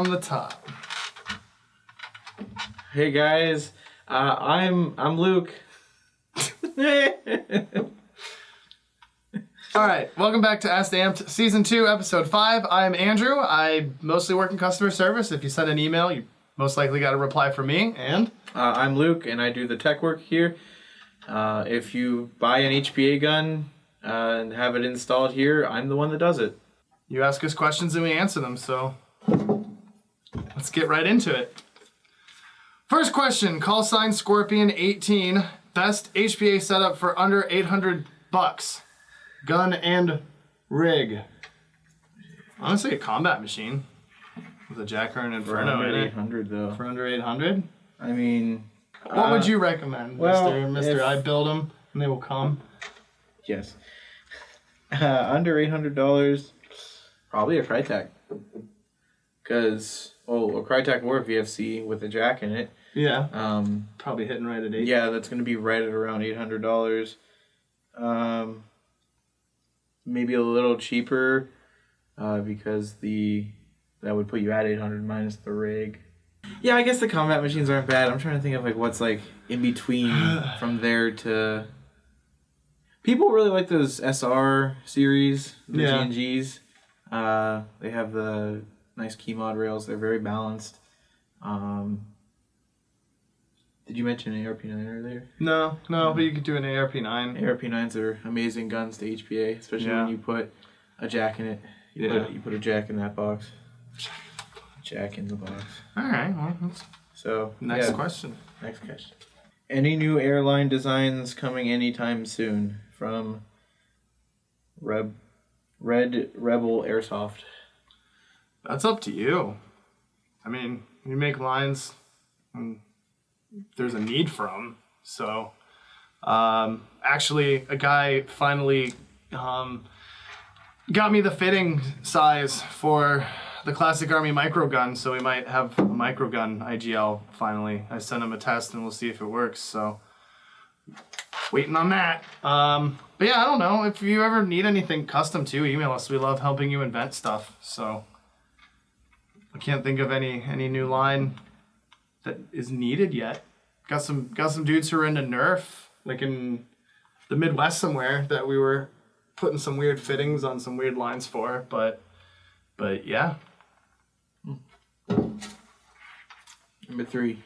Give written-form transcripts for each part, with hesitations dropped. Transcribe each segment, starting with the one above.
from the top. Hey guys, I'm Luke. All right, welcome back to Ask the Amped Season 2, Episode 5. I'm Andrew. I mostly work in customer service. If you send an email, you most likely got a reply from me. And I'm Luke, and I do the tech work here. If you buy an HPA gun and have it installed here, I'm the one that does it. you ask us questions and we answer them, so let's get right into it. First question, call sign Scorpion18. Best HPA setup for under $800. Gun and rig. Honestly, a combat machine with a Jacker and Inferno in it. 800 though. For under 800? I mean, what would you recommend, well, Mr. I build them and they will come? Yes. Under $800, probably a Crytek. Because, a Crytek or a VFC with a jack in it. Yeah. Probably hitting right at 8. Yeah, that's going to be right at around $800. Maybe a little cheaper because that would put you at 800 minus the rig. Yeah, I guess the combat machines aren't bad. I'm trying to think of like what's like in between from there to. People really like those SR series, the G&Gs. They have the nice key mod rails. They're very balanced. Did you mention an ARP9 earlier? No, but you could do an ARP9. ARP9s are amazing guns to HPA, especially when you put a jack in it. You put a jack in that box. Jack in the box. All right, well, so next question. Next question. Any new Airline Designs coming anytime soon from Red Rebel Airsoft? That's up to you. I mean, you make lines and there's a need for them. So, actually, a guy finally got me the fitting size for the Classic Army microgun, so we might have a microgun IGL finally. I sent him a test and we'll see if it works, so waiting on that. But yeah, I don't know. If you ever need anything custom too, email us. We love helping you invent stuff, so I can't think of any new line that is needed yet. Got some dudes who are into Nerf, like in the Midwest somewhere, that we were putting some weird fittings on some weird lines for, but yeah. Number three.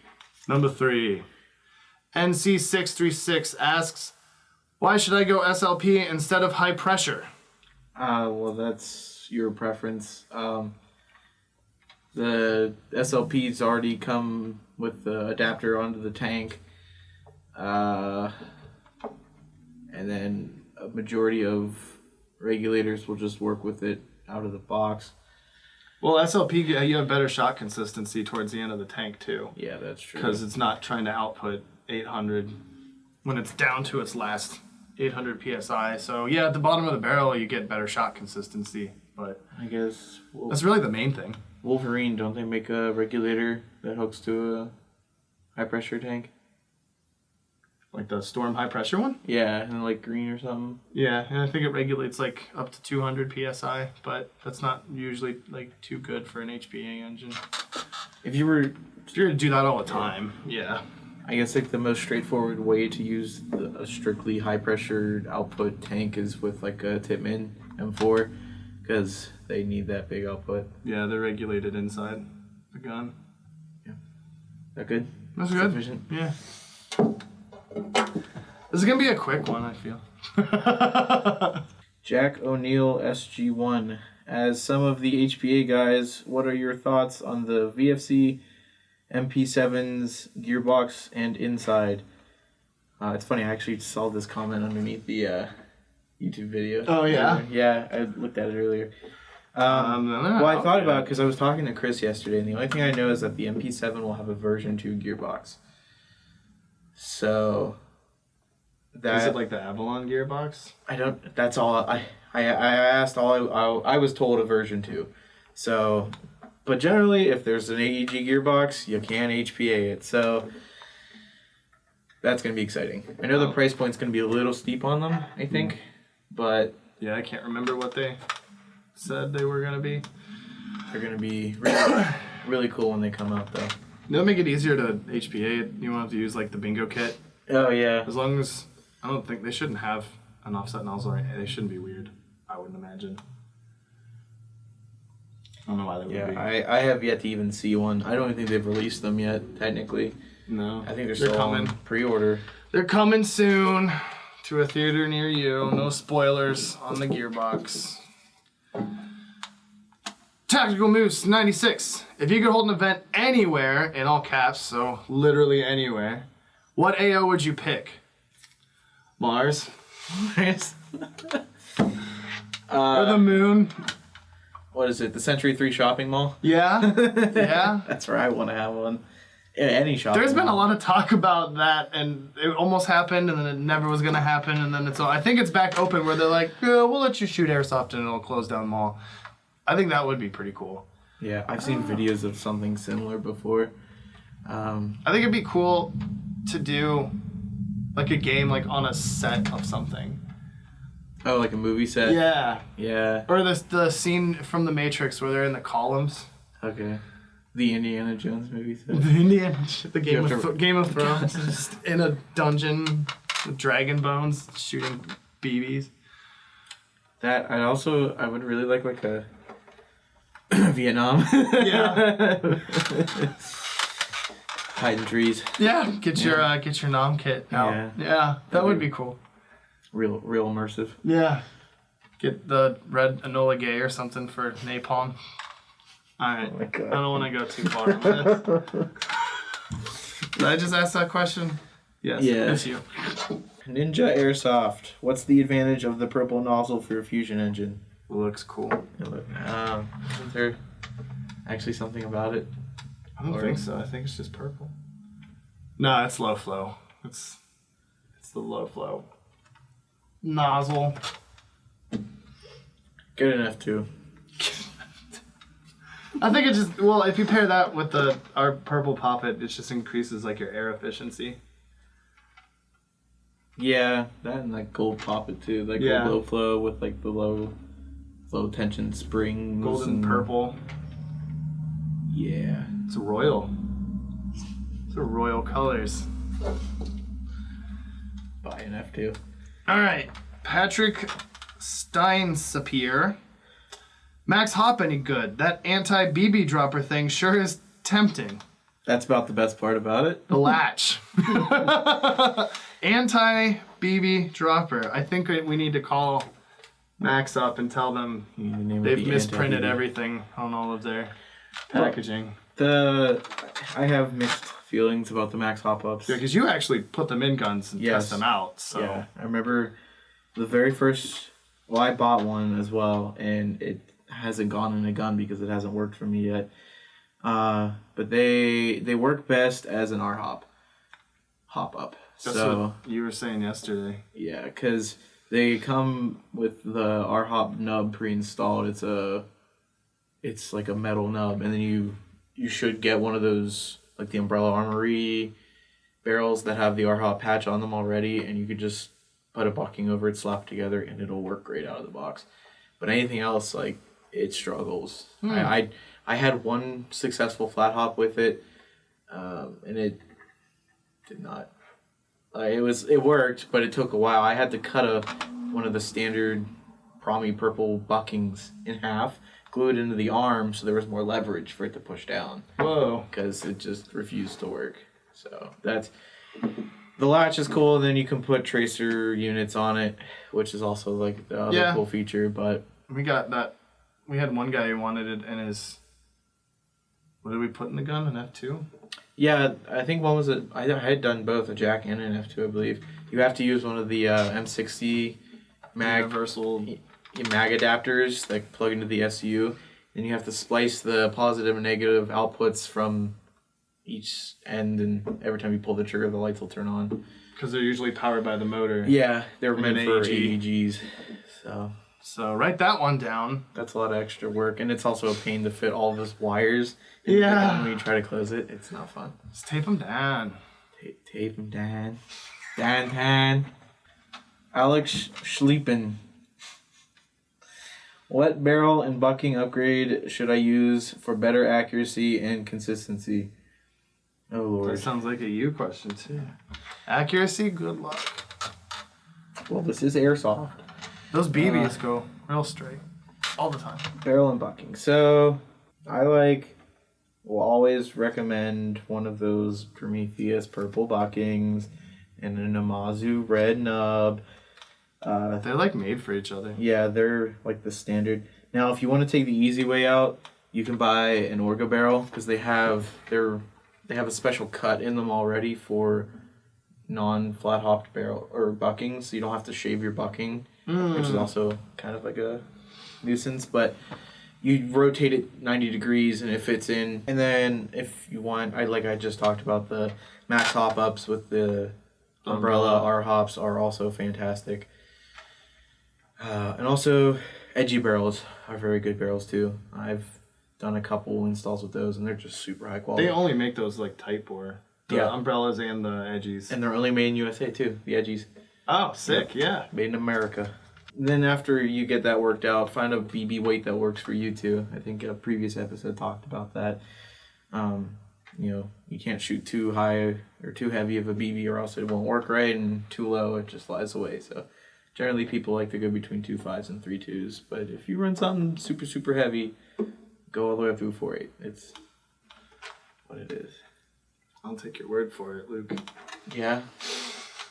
NC636 asks, why should I go SLP instead of high pressure? Well, that's your preference. The SLPs already come with the adapter onto the tank. And then a majority of regulators will just work with it out of the box. Well, SLP, you have better shot consistency towards the end of the tank, too. Yeah, that's true. Because it's not trying to output 800 when it's down to its last 800 PSI. So, yeah, at the bottom of the barrel, you get better shot consistency. But I guess that's really the main thing. Wolverine, don't they make a regulator that hooks to a high-pressure tank? Like the Storm high-pressure one? Yeah, and like green or something. Yeah, and I think it regulates like up to 200 PSI, but that's not usually like too good for an HPA engine. If you were to do that all the time, yeah. I guess like the most straightforward way to use a strictly high-pressure output tank is with like a Tippmann M4, because they need that big output. Yeah, they're regulated inside the gun. Yeah. That good? That's good. Sufficient? Yeah. This is going to be a quick one, I feel. Jack O'Neill SG1. As some of the HPA guys, what are your thoughts on the VFC MP7's gearbox and inside? It's funny, I actually saw this comment underneath the YouTube video. Oh, yeah? Yeah, I looked at it earlier. Well, I thought about it because I was talking to Chris yesterday, and the only thing I know is that the MP7 will have a version 2 gearbox. So is it like the Avalon gearbox? I don't. That's all. I asked all. I was told a version 2. So, but generally, if there's an AEG gearbox, you can HPA it. So that's gonna be exciting. I know the price point's gonna be a little steep on them, I think, but yeah, I can't remember what they said they were gonna be. They're gonna be Really cool when they come out, though. They'll make it easier to HPA. You won't have to use like the bingo kit. Oh, yeah. As long as I don't think they shouldn't have an offset nozzle. Or they shouldn't be weird. I wouldn't imagine. I don't know why they would be. Yeah, I have yet to even see one. I don't even think they've released them yet, technically. No. I think they're still coming. on pre-order. They're coming soon to a theater near you. No spoilers on the gearbox. Tactical Moose 96. If you could hold an event anywhere, in all caps, so literally anywhere, what AO would you pick? Mars? Or the moon? What is it? The Century 3 shopping mall? Yeah? Yeah? That's where I want to have one. In any shopping There's been mall. a lot of talk about that, and it almost happened, and then it never was going to happen, and then it's all... I think it's back open where they're like, yeah, we'll let you shoot Airsoft and it'll close down the mall. I think that would be pretty cool. Yeah, I've seen videos of something similar before. I think it'd be cool to do like a game like on a set of something. Oh, like a movie set? Yeah. Yeah. Or the scene from The Matrix where they're in the columns. Okay. The Indiana Jones movie set? The Game of Thrones. Just in a dungeon with dragon bones shooting BBs. That, I would really like a Vietnam. Yeah. Hiding trees. Yeah. Get your nom kit out. Yeah. Yeah. That would be cool. Real immersive. Yeah. Get the red Enola Gay or something for napalm. Alright. Oh my God. I don't want to go too far on this. Did I just ask that question? Yes. Yeah. It's you. Ninja Airsoft. What's the advantage of the purple nozzle for a fusion engine? Looks cool. Isn't there actually something about it? I don't think so. I think it's just purple. No, it's low flow. It's the low flow nozzle. Good enough too. I think it just if you pair that with our purple poppet, it just increases like your air efficiency. Yeah, that and like gold poppet too, like Yeah. low flow with like the low tension springs. Golden and purple. Yeah. It's royal. It's a royal colors. Buy an F2. All right, Patrick Sapir Max Hop any good? That anti-BB dropper thing sure is tempting. That's about the best part about it. The latch. Anti-BB dropper. I think we need to call Max up and tell them You need to name it they've the misprinted anti-BB. everything on all of their packaging. I have mixed feelings about the Max Hop Ups. Yeah, because you actually put them in guns and Yes. test them out. So Yeah, I remember the very first. Well, I bought one as well, and it hasn't gone in a gun because it hasn't worked for me yet. But they work best as an hop up. that's So what you were saying yesterday. yeah, because they come with the hop nub pre-installed. It's like a metal nub, and then you should get one of those like the Umbrella Armory barrels that have the hop patch on them already, and you could just put a bucking over it, slap it together, and it'll work great out of the box. But anything else, like, it struggles. I had one successful flat hop with it, and it did not. It worked, but it took a while. I had to cut one of the standard Promi purple buckings in half, glue it into the arm so there was more leverage for it to push down. Whoa. Because it just refused to work. So that's... The latch is cool, and then you can put tracer units on it, which is also like the other cool feature, but... We got that. We had one guy who wanted it in his... What did we put in the gun? An F2? Yeah, I think one was I had done both, a jack and an F2, I believe. You have to use one of the M60 Universal mag adapters that plug into the SU, and you have to splice the positive and negative outputs from each end, and every time you pull the trigger, the lights will turn on. Because they're usually powered by the motor. Yeah, they're And meant an for AEG. AEGs. So write that one down. That's a lot of extra work, and it's also a pain to fit all those wires in the Yeah. gun when you try to close it. It's not fun. Just tape them down. Tape them down. Dan. Alex Schlepen. What barrel and bucking upgrade should I use for better accuracy and consistency? Oh, Lord. That sounds like a you question, too. Accuracy? Good luck. Well, this is Airsoft. Those BBs go real straight all the time. Barrel and bucking. So, will always recommend one of those Prometheus purple buckings and a Namazu red nub. They're like made for each other. Yeah, they're like the standard. Now, if you want to take the easy way out, you can buy an Orga barrel because they have a special cut in them already for non-flat hopped barrel or bucking, so you don't have to shave your bucking, which is also kind of like a nuisance. But you rotate it 90 degrees and it fits in. And then if you want, I just talked about, the Max Hop ups with the umbrella R hops are also fantastic. And also, edgy barrels are very good barrels too. I've done a couple installs with those, and they're just super high quality. They only make those like type bore. The umbrellas and the edgies. And they're only made in USA too, the edgies. Oh, sick, yeah. Made in America. Then after you get that worked out, find a BB weight that works for you too. I think a previous episode talked about that. You can't shoot too high or too heavy of a BB or else it won't work right, and too low it just flies away. So generally people like to go between 2.5s and 3.2s, but if you run something super, super heavy, go all the way up to a 4.8. It's what it is. I'll take your word for it, Luke. Yeah.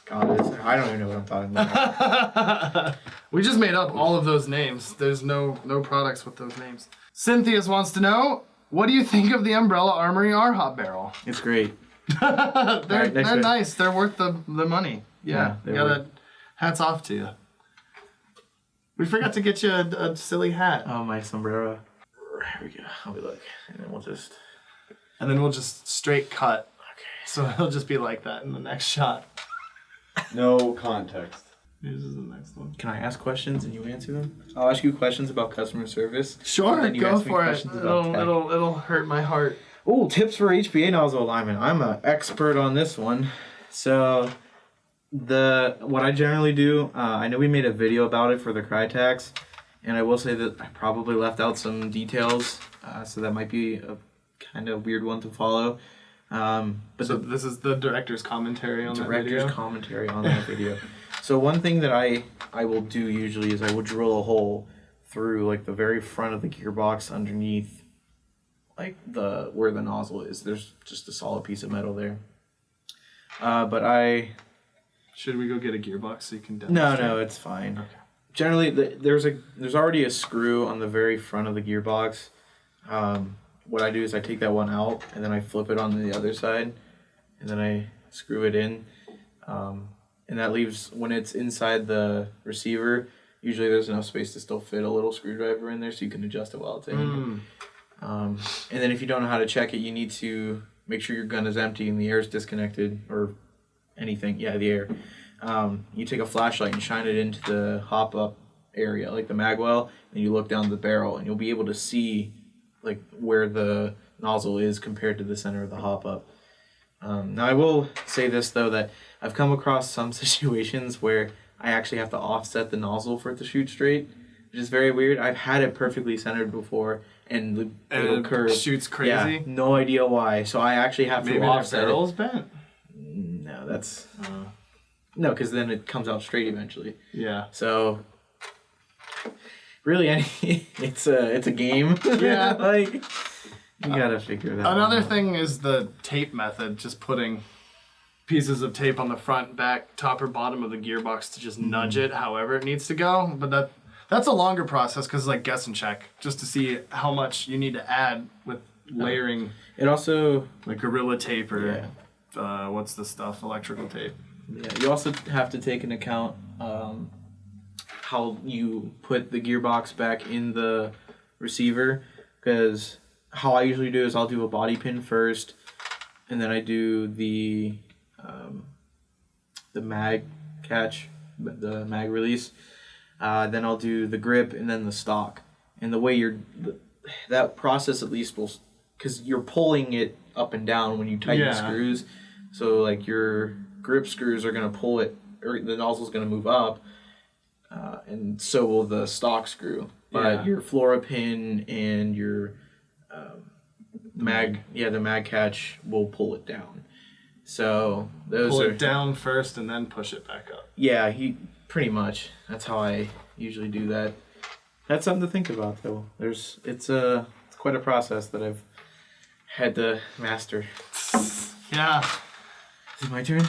God, I don't even know what I'm talking about. We just made up all of those names. There's no products with those names. Cynthia's wants to know, what do you think of the Umbrella Armory R-Hop barrel? It's great. They're nice. They're worth the money. Yeah, hats off to you. We forgot to get you a silly hat. Oh, my sombrero. Here we go. I'll be like, and then we'll just straight cut. Okay. So it'll just be like that in the next shot. No context. This is the next one. Can I ask questions and you answer them? I'll ask you questions about customer service. Sure, go for it. It'll hurt my heart. Oh, tips for HPA nozzle alignment. I'm an expert on this one. So, what I generally do, I know we made a video about it for the Crytax, and I will say that I probably left out some details, so that might be a kind of weird one to follow. But so this is the director's commentary on that video? Director's commentary on that video. So one thing that I will do usually is I will drill a hole through like the very front of the gearbox underneath like where the nozzle is. There's just a solid piece of metal there. Should we go get a gearbox so you can demonstrate? No, it's fine. Okay. Generally, there's already a screw on the very front of the gearbox. What I do is I take that one out and then I flip it on the other side, and then I screw it in. And that leaves, when it's inside the receiver, usually there's enough space to still fit a little screwdriver in there so you can adjust it while it's in. And then if you don't know how to check it, you need to make sure your gun is empty and the air is disconnected, or anything. Yeah, the air. You take a flashlight and shine it into the hop-up area, like the mag well, and you look down the barrel, and you'll be able to see like where the nozzle is compared to the center of the hop-up. Now I will say this though, that I've come across some situations where I actually have to offset the nozzle for it to shoot straight, which is very weird. I've had it perfectly centered before, and it'll curve. Shoots crazy. Yeah, no idea why. So I actually have to offset the barrel's bent. No, that's no, because then it comes out straight eventually. Yeah. So really, it's a game. Yeah. Like you gotta figure that out. Another thing is the tape method, just putting pieces of tape on the front, back, top or bottom of the gearbox to just nudge it however it needs to go. But that's a longer process because like guess and check, just to see how much you need to add with layering. It also like Gorilla tape or what's the stuff, electrical tape. Yeah, you also have to take into account how you put the gearbox back in the receiver, because how I usually do is I'll do a body pin first, and then I do the mag catch, the mag release. Then I'll do the grip and then the stock. And the way that process at least will, because you're pulling it up and down when you tighten the screws. So like your grip screws are gonna pull it, or the nozzle's gonna move up. and so will the stock screw. But your Flora pin and your the mag catch will pull it down. So those Pull are it down first and then push it back up. Yeah, pretty much. That's how I usually do that. That's something to think about, though. It's quite a process that I've had to master. Yeah. Is it my turn?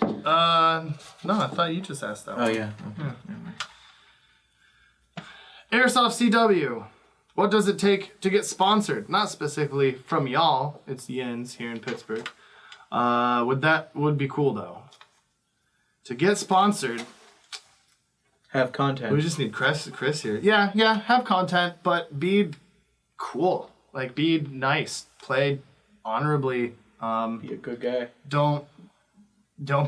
No, I thought you just asked that one. Oh yeah. Okay. Yeah. Airsoft CW. What does it take to get sponsored? Not specifically from y'all. It's Yins here in Pittsburgh. Would be cool though. To get sponsored, Have content. we just need Chris here. Yeah, have content, but be cool. Like, be nice. Play honorably. Be a good guy. Don't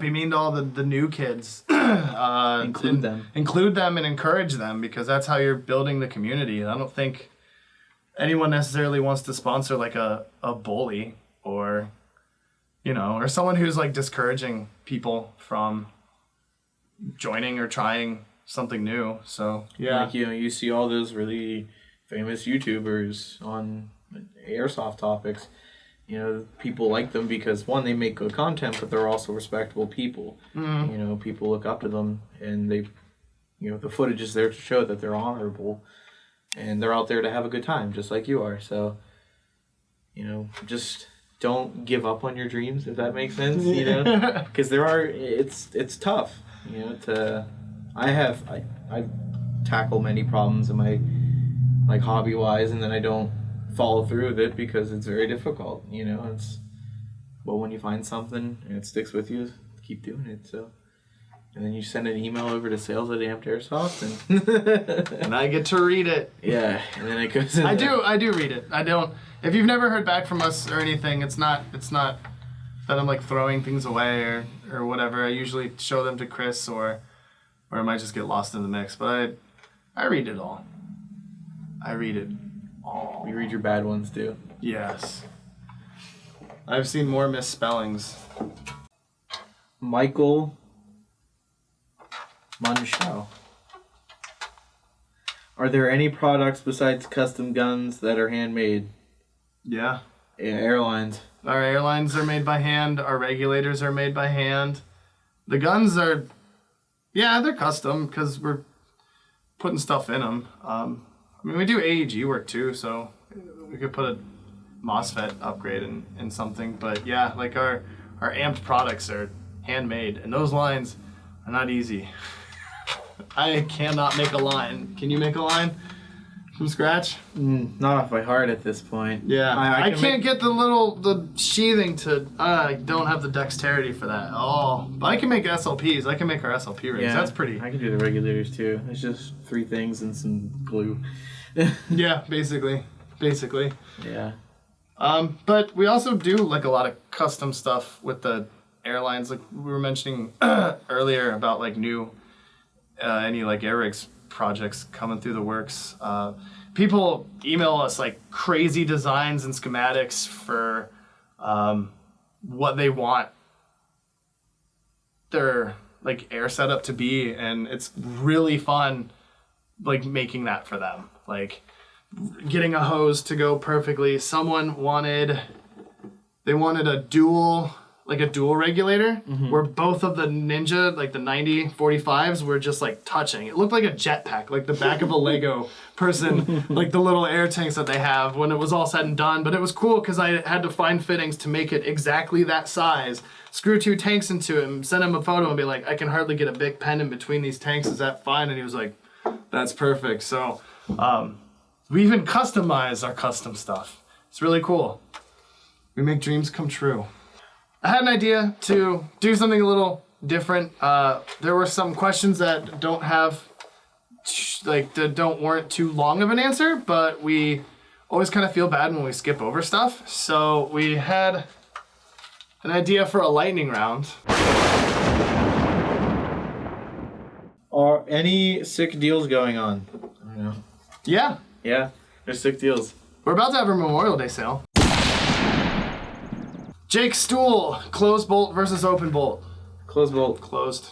be mean to all the new kids. Include them. Include them and encourage them, because that's how you're building the community. I don't think anyone necessarily wants to sponsor like a bully or, or someone who's like discouraging people from joining or trying something new. So yeah, Like, you see all those really famous YouTubers on airsoft topics. People like them because, one, they make good content, but they're also respectable people. Mm-hmm. People look up to them, and they, the footage is there to show that they're honorable, and they're out there to have a good time, just like you are. So, just don't give up on your dreams, if that makes sense. Because it's tough. I tackle many problems in my hobby wise, and then I don't follow through with it because it's very difficult. But when you find something and it sticks with you, keep doing it. So, and then you send an email over to sales at Amped Airsoft, and and I get to read it. yeah, and then it goes. In I do read it. I don't. If you've never heard back from us or anything, it's not that I'm like throwing things away or whatever. I usually show them to Chris or I might just get lost in the mix. But I read it all. I read it all. We read your bad ones too. Yes. I've seen more misspellings. Michael Munchow. Are there any products besides custom guns that are handmade? Yeah. Airlines. Our airlines are made by hand. Our regulators are made by hand. The guns are, they're custom because we're putting stuff in them. We do AEG work too, so we could put a MOSFET upgrade in something. But yeah, like our amped products are handmade, and those lines are not easy. I cannot make a line. Can you make a line from scratch? Not off by heart at this point. Yeah, I can't get the sheathing to. I don't have the dexterity for that. Oh, but I can make SLPs. I can make our SLP rigs. Yeah, That's pretty. I can do the regulators too. It's just 3 things and some glue. Yeah, basically. Yeah. But we also do like a lot of custom stuff with the airlines. Like we were mentioning earlier about like new any like air rigs projects coming through the works. People email us like crazy designs and schematics for what they want their like air setup to be, and it's really fun like making that for them. Like getting a hose to go perfectly. Someone wanted a dual regulator where both of the Ninja, like the 90-45s, were just like touching. It looked like a jetpack, like the back of a Lego person, like the little air tanks that they have when it was all said and done. But it was cool because I had to find fittings to make it exactly that size, screw 2 tanks into it, and send him a photo and be like, I can hardly get a big pen in between these tanks. Is that fine? And he was like, that's perfect. So we even customize our custom stuff. It's really cool. We make dreams come true. I had an idea to do something a little different. There were some questions that don't warrant too long of an answer, but we always kind of feel bad when we skip over stuff. So we had an idea for a lightning round. Are any sick deals going on? I don't know. Yeah, Yeah, there's sick deals. we're about to have a Memorial Day sale. Jake Stool, closed bolt versus open bolt. Close bolt. Closed.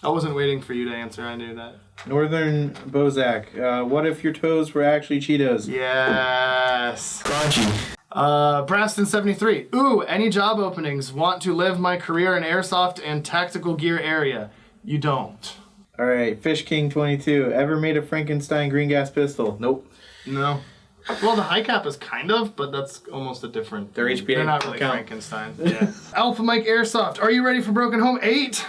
I wasn't waiting for you to answer. I knew that. Northern Bozak. What if your toes were actually Cheetos? Yes. Crunchy. Braston73. Ooh, any job openings? Want to live my career in airsoft and tactical gear area. You don't. All right, Fish King 22. Ever made a Frankenstein green gas pistol? Nope. No. Well, the high cap is kind of, but that's almost a different. They're HPA. They're not really Count. Frankenstein. Yeah. Alpha Mike Airsoft. Are you ready for Broken Home 8?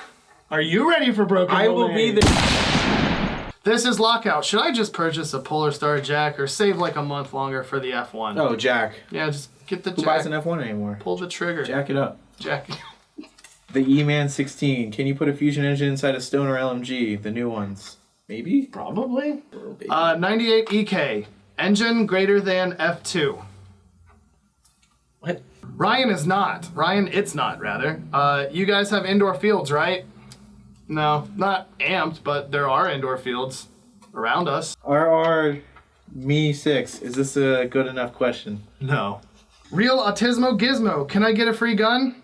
Are you ready for Broken Home 8? I will be there. This is Lockout. Should I just purchase a Polar Star Jack or save like a month longer for the F1? Oh, Jack. Yeah, just get the Who Jack. buys an F1 anymore? Pull the trigger. Jack it up. Jack. The E-Man 16. Can you put a fusion engine inside a Stoner LMG? The new ones. Maybe? Probably. 98 EK. Engine greater than F2. What? Ryan is not. Ryan, it's not, rather. You guys have indoor fields, right? No, not amped, but there are indoor fields around us. RR Me 6. Is this a good enough question? No. Real Autismo Gizmo. Can I get a free gun?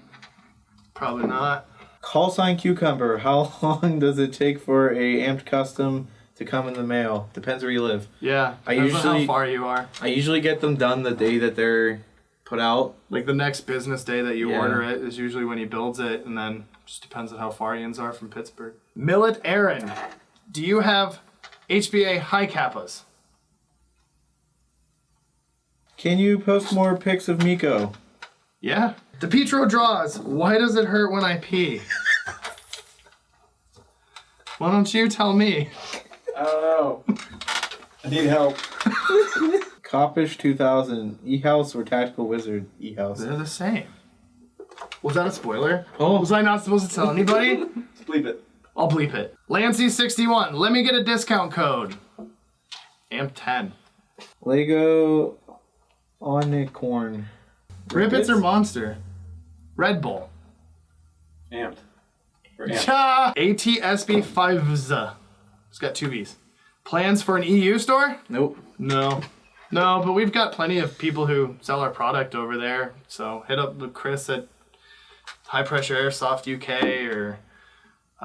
Probably not. Call sign Cucumber. How long does it take for a amped custom to come in the mail? Depends where you live. Yeah. I Depends on usually- how far you are. I usually get them done the day that they're put out. Like the next business day that you Yeah. order it is usually when he builds it, and then just depends on how far Ian's are from Pittsburgh. Millet Aaron, do you have HPA high kappas? Can you post more pics of Miko? Yeah. DePietro draws. Why does it hurt when I pee? Why don't you tell me? I don't know. I need help. Copish 2000. E-House or Tactical Wizard E-House? They're the same. Was that a spoiler? Oh. Was I not supposed to tell anybody? Bleep it. I'll bleep it. Lancy61, let me get a discount code. AMP10. Lego Onicorn. Ribbits or Monster? Red Bull. Amped. Or amped. Cha! ATSB5Z. It's got two V's. Plans for an EU store? Nope. No. No, but we've got plenty of people who sell our product over there. So hit up the Chris at High Pressure Airsoft UK, or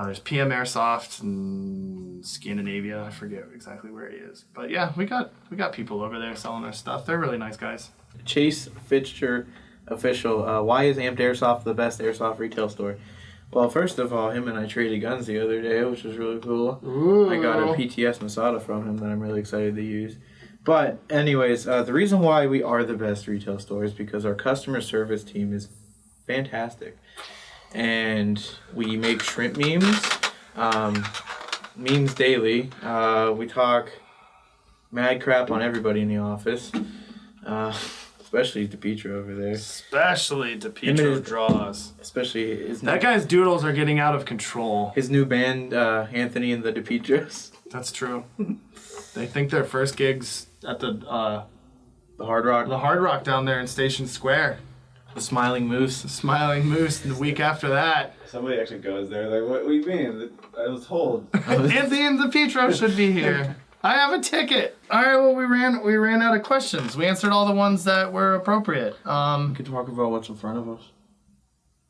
there's PM Airsoft in Scandinavia. I forget exactly where he is. But yeah, we got people over there selling our stuff. They're really nice guys. Chase Fixture Official. Why is Amped Airsoft the best airsoft retail store? Well, first of all, him and I traded guns the other day, which was really cool. Ooh. I got a PTS Masada from him that I'm really excited to use. But anyways, the reason why we are the best retail store is because our customer service team is fantastic. And we make shrimp memes, memes daily. We talk mad crap on everybody in the office, especially DePietro over there. Especially Him and DePietro his- draws. Especially That guy's doodles are getting out of control. his new band, Anthony and the DePietros. That's true. They think their first gigs at the Hard Rock. Hard Rock down there in Station Square. The Smiling Moose. Smiling Moose, and the week after that. Somebody actually goes there. Like, what do you mean? I was told. Anthony and DePietro should be here. I have a ticket. All right, well, we ran out of questions. We answered all the ones that were appropriate. We could talk about what's in front of us.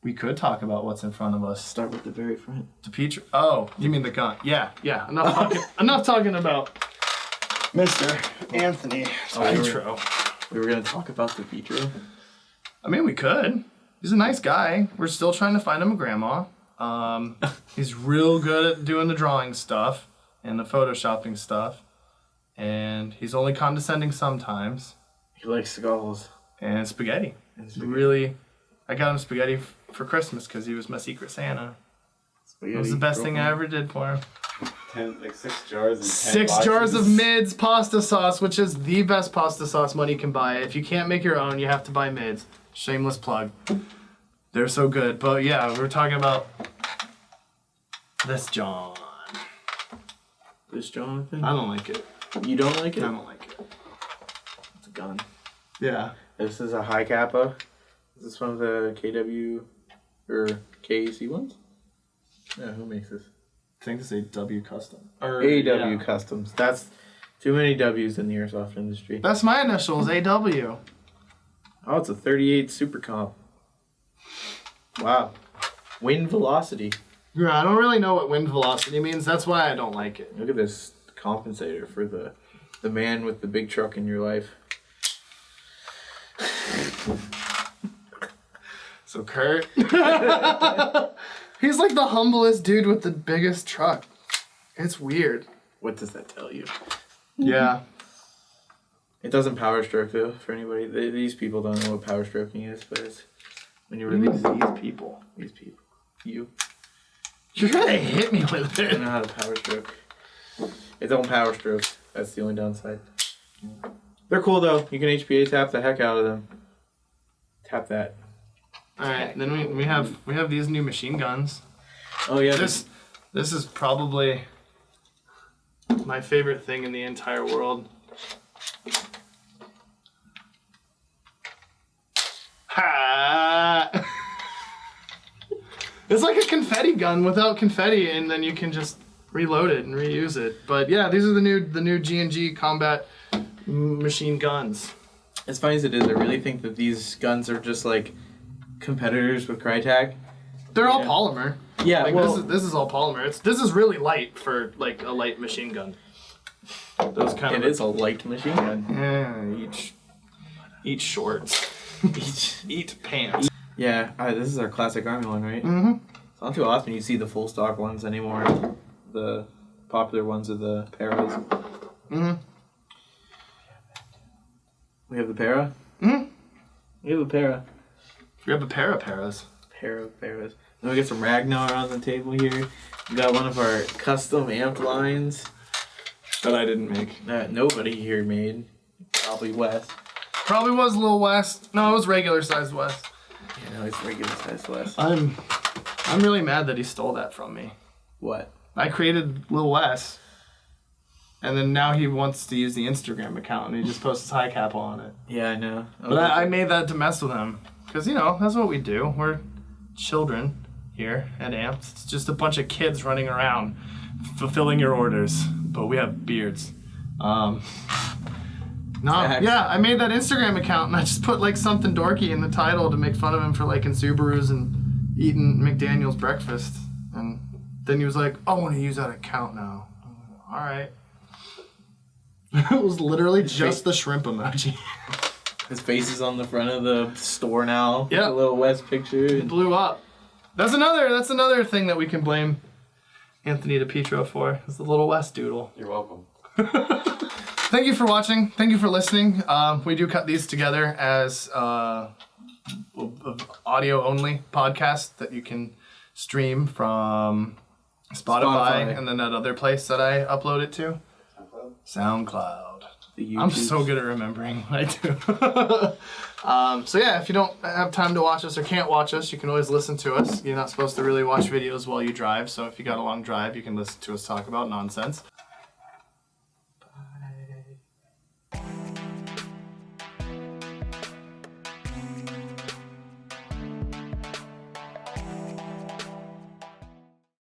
We could talk about what's in front of us. Start with the very front. DePietro. Oh, you mean the gun? Yeah. Enough talking about Mr. Anthony DePietro. We were going to talk about DePietro. I mean, we could. He's a nice guy. We're still trying to find him a grandma. He's real good at doing the drawing stuff and the photoshopping stuff. And he's only condescending sometimes. He likes skulls. And spaghetti. Really, I got him spaghetti for Christmas because he was my secret Santa. It was the best thing I ever did for him. 6 jars and 10 6 boxes. jars of Mids pasta sauce, which is the best pasta sauce money can buy. If you can't make your own, you have to buy Mids. Shameless plug. They're so good. But yeah, we were talking about this John. This Jonathan? I don't like it. You don't like it? I don't like it. It's a gun. Yeah. This is a high kappa. Is this one of the KW or KAC ones? Yeah, who makes this? I think this is a W custom. Or, AW yeah. Customs. That's too many W's in the airsoft industry. That's my initials, AW. Oh, it's a 38 Super Comp. Wow. Wind velocity. Yeah, I don't really know what wind velocity means. That's why I don't like it. Look at this compensator for the man with the big truck in your life. So Kurt, he's like the humblest dude with the biggest truck. It's weird. What does that tell you? Yeah. It doesn't power stroke though. For anybody, these people don't know what power stroking is, but it's when you release these people, you. You're gonna hit me with I it. don't know how to power stroke. It don't power stroke. That's the only downside. They're cool though. You can HPA tap the heck out of them. Tap that. All right, then we have these new machine guns. Oh yeah. This is probably my favorite thing in the entire world. Ha! It's like a confetti gun without confetti, and then you can just reload it and reuse it. But yeah, these are the new G&G combat machine guns. As funny as it is, I really think that these guns are just like competitors with Crytek. They're all polymer. Yeah, Like, well, this is all polymer. This is really light for like a light machine gun. Those kind it of is a light machine gun. Yeah, eat shorts. eat pants. Yeah, this is our classic Army one, right? Mm-hmm. It's not too often you see the full stock ones anymore. The popular ones are the paras. Mm-hmm. We have the para. Mm-hmm. We have a para. We have a pair of paras. Paras. Then we got some Ragnar on the table here. We got one of our custom amp lines That I didn't make. that nobody here made. Probably Wes. Probably was Lil West. No, it was regular sized West. Yeah, no, it's regular size Wes. I'm really mad that he stole that from me. What? I created Lil West, and then now he wants to use the Instagram account, and he just posts his high cap on it. Yeah, I know. But I made that to mess with him, because, you know, that's what we do. We're children here at Amps. It's just a bunch of kids running around fulfilling your orders, but we have beards. Yeah, I made that Instagram account, and I just put, like, something dorky in the title to make fun of him for liking Subarus and eating McDaniel's breakfast. And then he was like, I want to use that account now. All right. It was literally just the shrimp emoji. His face is on the front of the store now. Yeah. A little Wes picture. It blew up. That's another thing that we can blame Anthony DePietro for, is the Little West doodle. You're welcome. Thank you for watching. Thank you for listening. We do cut these together as audio only podcast that you can stream from Spotify and then that other place that I upload it to. SoundCloud. I'm so good at remembering what I do. So yeah, if you don't have time to watch us or can't watch us, you can always listen to us. You're not supposed to really watch videos while you drive, so if you got a long drive, you can listen to us talk about nonsense.